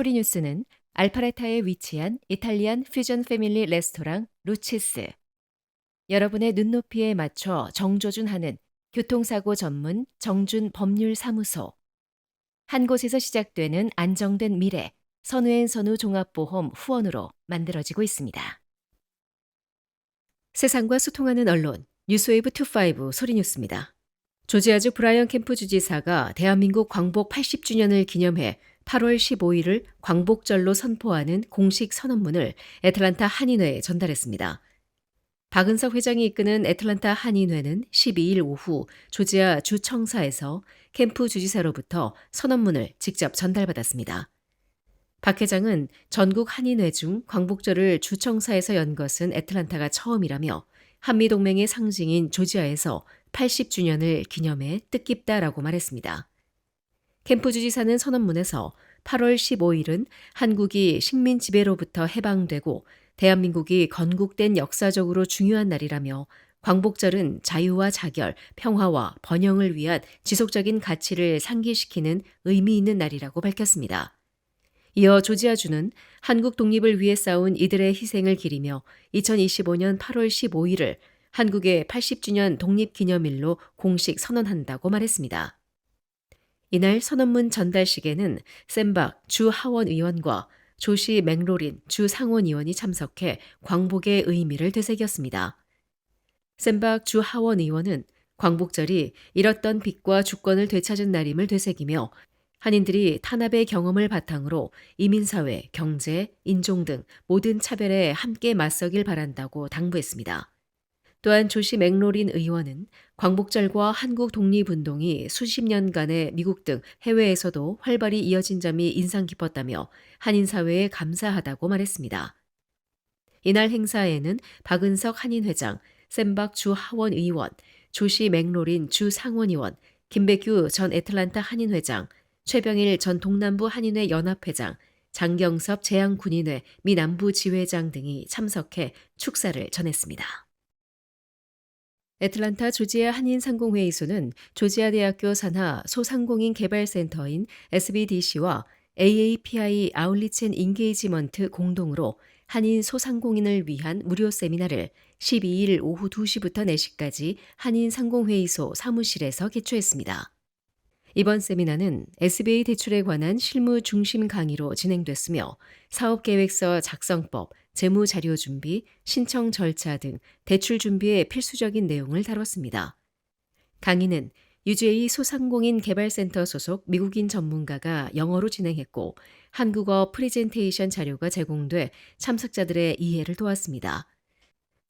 소리뉴스는 알파레타에 위치한 이탈리안 퓨전 패밀리 레스토랑 루치스, 여러분의 눈높이에 맞춰 정조준하는 교통사고 전문 정준 법률사무소, 한 곳에서 시작되는 안정된 미래, 선우앤선우 종합보험 후원으로 만들어지고 있습니다. 세상과 소통하는 언론, 뉴스웨이브25 소리뉴스입니다. 조지아주 브라이언 캠프 주지사가 대한민국 광복 80주년을 기념해 8월 15일을 광복절로 선포하는 공식 선언문을 애틀란타 한인회에 전달했습니다. 박은석 회장이 이끄는 애틀란타 한인회는 12일 오후 조지아 주청사에서 캠프 주지사로부터 선언문을 직접 전달받았습니다. 박 회장은 전국 한인회 중 광복절을 주청사에서 연 것은 애틀란타가 처음이라며 한미동맹의 상징인 조지아에서 80주년을 기념해 뜻깊다라고 말했습니다. 캠프 주지사는 선언문에서 8월 15일은 한국이 식민 지배로부터 해방되고 대한민국이 건국된 역사적으로 중요한 날이라며 광복절은 자유와 자결, 평화와 번영을 위한 지속적인 가치를 상기시키는 의미 있는 날이라고 밝혔습니다. 이어 조지아주는 한국 독립을 위해 싸운 이들의 희생을 기리며 2025년 8월 15일을 한국의 80주년 독립기념일로 공식 선언한다고 말했습니다. 이날 선언문 전달식에는 샘박 주 하원 의원과 조시 맥로린 주 상원 의원이 참석해 광복의 의미를 되새겼습니다. 샘박 주 하원 의원은 광복절이 잃었던 빛과 주권을 되찾은 날임을 되새기며 한인들이 탄압의 경험을 바탕으로 이민사회, 경제, 인종 등 모든 차별에 함께 맞서길 바란다고 당부했습니다. 또한 조시 맥로린 의원은 광복절과 한국 독립운동이 수십 년간의 미국 등 해외에서도 활발히 이어진 점이 인상 깊었다며 한인사회에 감사하다고 말했습니다. 이날 행사에는 박은석 한인회장, 샘박 주 하원 의원, 조시 맥로린 주 상원의원, 김백규 전 애틀란타 한인회장, 최병일 전 동남부 한인회 연합회장, 장경섭 재향군인회 미 남부 지회장 등이 참석해 축사를 전했습니다. 애틀란타 조지아 한인상공회의소는 조지아 대학교 산하 소상공인 개발센터인 SBDC와 AAPI 아울리치 앤 인게이지먼트 공동으로 한인 소상공인을 위한 무료 세미나를 12일 오후 2시부터 4시까지 한인상공회의소 사무실에서 개최했습니다. 이번 세미나는 SBA 대출에 관한 실무 중심 강의로 진행됐으며 사업계획서 작성법, 재무자료 준비, 신청 절차 등 대출 준비에 필수적인 내용을 다뤘습니다. 강의는 UJ 소상공인 개발센터 소속 미국인 전문가가 영어로 진행했고 한국어 프레젠테이션 자료가 제공돼 참석자들의 이해를 도왔습니다.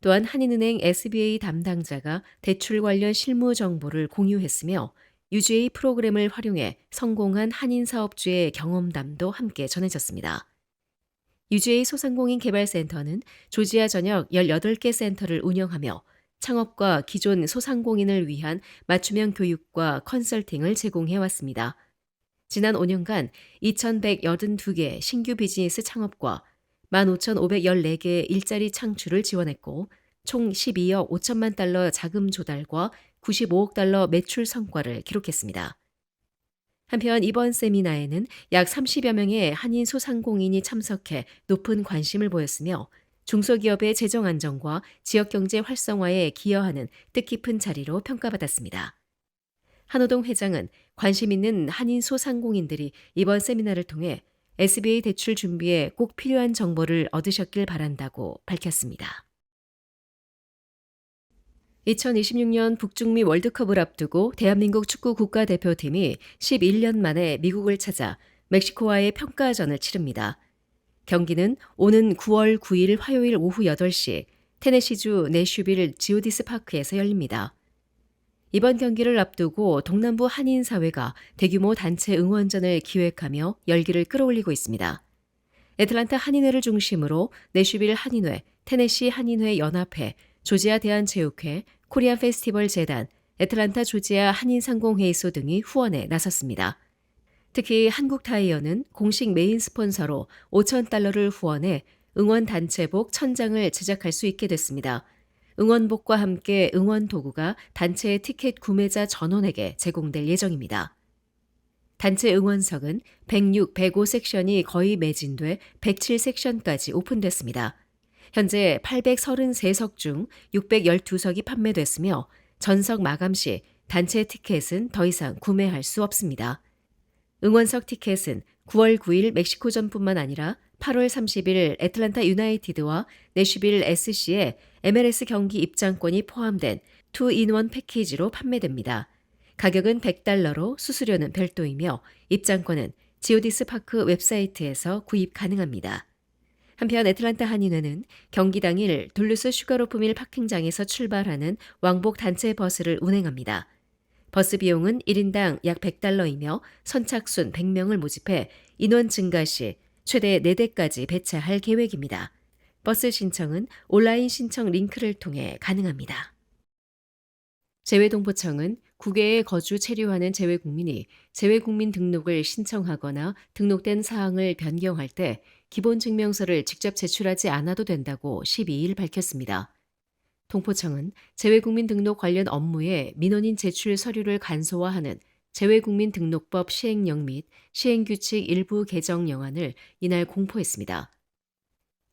또한 한인은행 SBA 담당자가 대출 관련 실무 정보를 공유했으며 UGA 프로그램을 활용해 성공한 한인 사업주의 경험담도 함께 전해졌습니다. UGA 소상공인 개발센터는 조지아 전역 18개 센터를 운영하며 창업과 기존 소상공인을 위한 맞춤형 교육과 컨설팅을 제공해왔습니다. 지난 5년간 2,182개 신규 비즈니스 창업과 15,514개의 일자리 창출을 지원했고 총 12억 5천만 달러 자금 조달과 95억 달러 매출 성과를 기록했습니다. 한편 이번 세미나에는 약 30여 명의 한인 소상공인이 참석해 높은 관심을 보였으며 중소기업의 재정 안정과 지역경제 활성화에 기여하는 뜻깊은 자리로 평가받았습니다. 한호동 회장은 관심 있는 한인 소상공인들이 이번 세미나를 통해 SBA 대출 준비에 꼭 필요한 정보를 얻으셨길 바란다고 밝혔습니다. 2026년 북중미 월드컵을 앞두고 대한민국 축구 국가대표팀이 11년 만에 미국을 찾아 멕시코와의 평가전을 치릅니다. 경기는 오는 9월 9일 화요일 오후 8시 테네시주 내슈빌 지오디스 파크에서 열립니다. 이번 경기를 앞두고 동남부 한인사회가 대규모 단체 응원전을 기획하며 열기를 끌어올리고 있습니다. 애틀란타 한인회를 중심으로 내슈빌 한인회, 테네시 한인회 연합회, 조지아 대한체육회, 코리안 페스티벌 재단, 애틀란타 조지아 한인상공회의소 등이 후원에 나섰습니다. 특히 한국타이어는 공식 메인 스폰서로 5,000달러를 후원해 응원 단체복 1,000장을 제작할 수 있게 됐습니다. 응원복과 함께 응원 도구가 단체의 티켓 구매자 전원에게 제공될 예정입니다. 단체 응원석은 106, 105 섹션이 거의 매진돼 107 섹션까지 오픈됐습니다. 현재 833석 중 612석이 판매됐으며 전석 마감 시 단체 티켓은 더 이상 구매할 수 없습니다. 응원석 티켓은 9월 9일 멕시코전뿐만 아니라 8월 30일 애틀란타 유나이티드와 내슈빌 SC의 MLS 경기 입장권이 포함된 2-in-1 패키지로 판매됩니다. 가격은 $100로 수수료는 별도이며 입장권은 지오디스 파크 웹사이트에서 구입 가능합니다. 한편 애틀란타 한인회는 경기 당일 둘루스 슈가로프밀 파킹장에서 출발하는 왕복 단체 버스를 운행합니다. 버스 비용은 1인당 약 $100이며 선착순 100명을 모집해 인원 증가 시 최대 4대까지 배차할 계획입니다. 버스 신청은 온라인 신청 링크를 통해 가능합니다. 재외동포청은 국외에 거주 체류하는 재외국민이 재외국민 등록을 신청하거나 등록된 사항을 변경할 때 기본 증명서를 직접 제출하지 않아도 된다고 12일 밝혔습니다. 동포청은 재외국민 등록 관련 업무에 민원인 제출 서류를 간소화하는 재외국민 등록법 시행령 및 시행규칙 일부 개정령안을 이날 공포했습니다.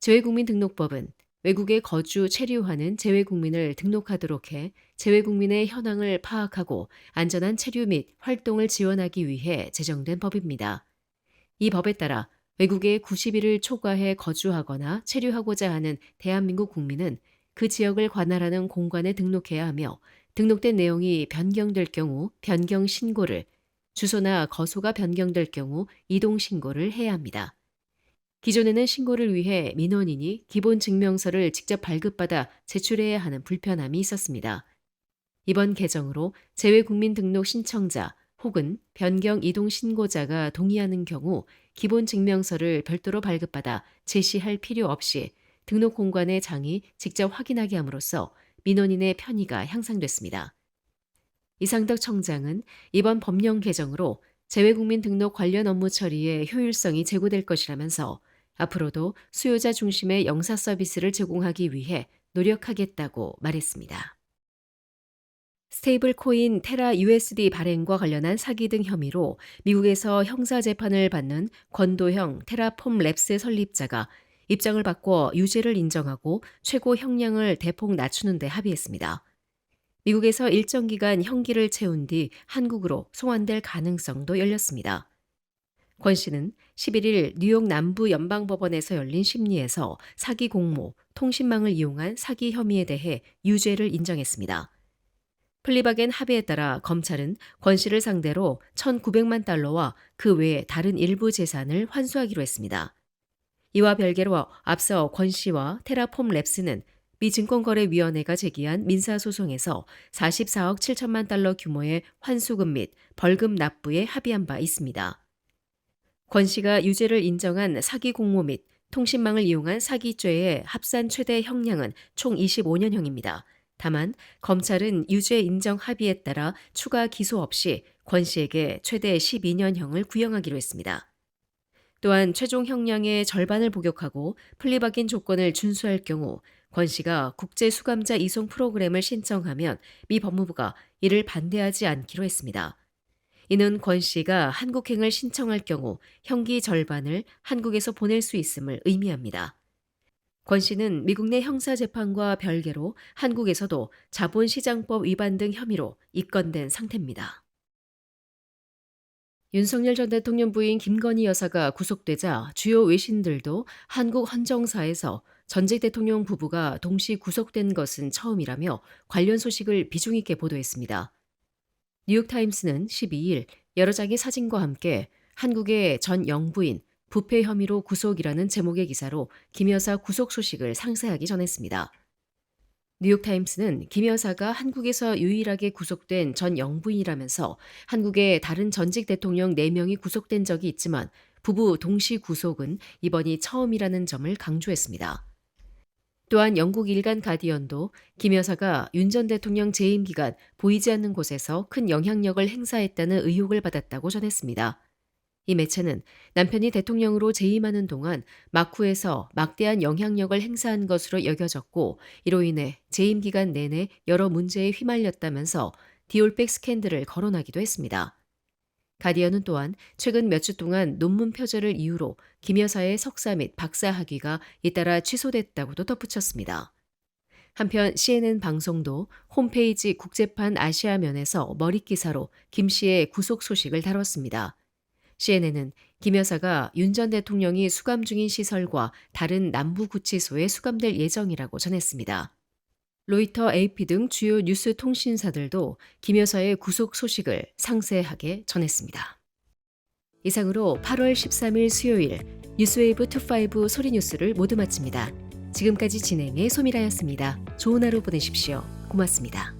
재외국민 등록법은 외국에 거주 체류하는 재외국민을 등록하도록 해 재외국민의 현황을 파악하고 안전한 체류 및 활동을 지원하기 위해 제정된 법입니다. 이 법에 따라 외국에 90일을 초과해 거주하거나 체류하고자 하는 대한민국 국민은 그 지역을 관할하는 공관에 등록해야 하며 등록된 내용이 변경될 경우 변경 신고를, 주소나 거소가 변경될 경우 이동 신고를 해야 합니다. 기존에는 신고를 위해 민원인이 기본 증명서를 직접 발급받아 제출해야 하는 불편함이 있었습니다. 이번 개정으로 재외국민 등록 신청자 혹은 변경 이동 신고자가 동의하는 경우 기본 증명서를 별도로 발급받아 제시할 필요 없이 등록 공관의 장이 직접 확인하게 함으로써 민원인의 편의가 향상됐습니다. 이상덕 청장은 이번 법령 개정으로 재외국민 등록 관련 업무 처리에 효율성이 제고될 것이라면서 앞으로도 수요자 중심의 영사 서비스를 제공하기 위해 노력하겠다고 말했습니다. 스테이블 코인 테라 USD 발행과 관련한 사기 등 혐의로 미국에서 형사 재판을 받는 권도형 테라폼 랩스 설립자가 입장을 바꿔 유죄를 인정하고 최고 형량을 대폭 낮추는 데 합의했습니다. 미국에서 일정 기간 형기를 채운 뒤 한국으로 송환될 가능성도 열렸습니다. 권 씨는 11일 뉴욕 남부 연방법원에서 열린 심리에서 사기 공모, 통신망을 이용한 사기 혐의에 대해 유죄를 인정했습니다. 플리바겐 합의에 따라 검찰은 권 씨를 상대로 $1,900만 그 외에 다른 일부 재산을 환수하기로 했습니다. 이와 별개로 앞서 권 씨와 테라폼 랩스는 미 증권거래위원회가 제기한 민사소송에서 44억 7천만 달러 규모의 환수금 및 벌금 납부에 합의한 바 있습니다. 권 씨가 유죄를 인정한 사기 공모 및 통신망을 이용한 사기죄의 합산 최대 형량은 총 25년형입니다. 다만 검찰은 유죄 인정 합의에 따라 추가 기소 없이 권 씨에게 최대 12년형을 구형하기로 했습니다. 또한 최종 형량의 절반을 복역하고 플리바긴 조건을 준수할 경우 권 씨가 국제수감자 이송 프로그램을 신청하면 미 법무부가 이를 반대하지 않기로 했습니다. 이는 권 씨가 한국행을 신청할 경우 형기 절반을 한국에서 보낼 수 있음을 의미합니다. 권 씨는 미국 내 형사재판과 별개로 한국에서도 자본시장법 위반 등 혐의로 입건된 상태입니다. 윤석열 전 대통령 부인 김건희 여사가 구속되자 주요 외신들도 한국 헌정사에서 전직 대통령 부부가 동시 구속된 것은 처음이라며 관련 소식을 비중 있게 보도했습니다. 뉴욕타임스는 12일 여러 장의 사진과 함께 한국의 전 영부인 부패 혐의로 구속이라는 제목의 기사로 김 여사 구속 소식을 상세하게 전했습니다. 뉴욕타임스는 김 여사가 한국에서 유일하게 구속된 전 영부인이라면서 한국의 다른 전직 대통령 4명이 구속된 적이 있지만 부부 동시 구속은 이번이 처음이라는 점을 강조했습니다. 또한 영국 일간 가디언도 김 여사가 윤 전 대통령 재임 기간 보이지 않는 곳에서 큰 영향력을 행사했다는 의혹을 받았다고 전했습니다. 이 매체는 남편이 대통령으로 재임하는 동안 마쿠에서 막대한 영향력을 행사한 것으로 여겨졌고 이로 인해 재임 기간 내내 여러 문제에 휘말렸다면서 디올백 스캔들을 거론하기도 했습니다. 가디언은 또한 최근 몇 주 동안 논문 표절을 이유로 김 여사의 석사 및 박사 학위가 잇따라 취소됐다고도 덧붙였습니다. 한편 CNN 방송도 홈페이지 국제판 아시아면에서 머릿 기사로 김 씨의 구속 소식을 다뤘습니다. CNN은 김 여사가 윤 전 대통령이 수감 중인 시설과 다른 남부구치소에 수감될 예정이라고 전했습니다. 로이터, AP 등 주요 뉴스 통신사들도 김 여사의 구속 소식을 상세하게 전했습니다. 이상으로 8월 13일 수요일 뉴스웨이브 25 소리뉴스를 모두 마칩니다. 지금까지 진행의 소미라였습니다. 좋은 하루 보내십시오. 고맙습니다.